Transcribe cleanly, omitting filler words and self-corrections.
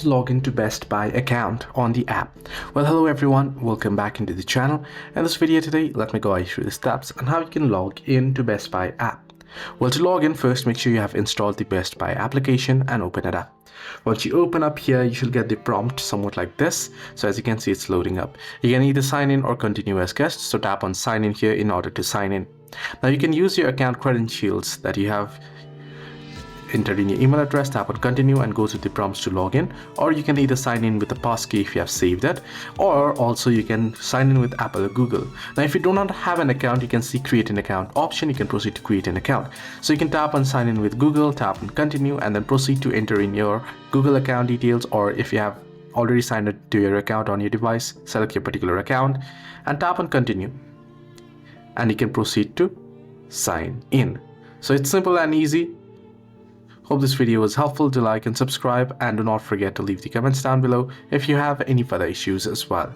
to log into Best Buy account on the app. Well, hello everyone, welcome back into the channel. In this video today, let me guide you through the steps on how you can log into Best Buy app. Well, to log in, first make sure you have installed the Best Buy application and open it up. Once you open up here, you should get the prompt somewhat like this. So as you can see, it's loading up. You can either sign in or continue as guest, so tap on sign in here in order to sign in. Now you can use your account credentials that you have entered in your email address, tap on continue and go to the prompts to log in, or you can either sign in with a passkey if you have saved it, or also you can sign in with Apple or Google. Now if you do not have an account, you can see create an account option. You can proceed to create an account, so you can tap on sign in with Google, tap on continue and then proceed to enter in your Google account details, or if you have already signed it to your account on your device, select your particular account and tap on continue and you can proceed to sign in. So it's simple and easy. Hope this video was helpful. Do like and subscribe, and do not forget to leave the comments down below if you have any further issues as well.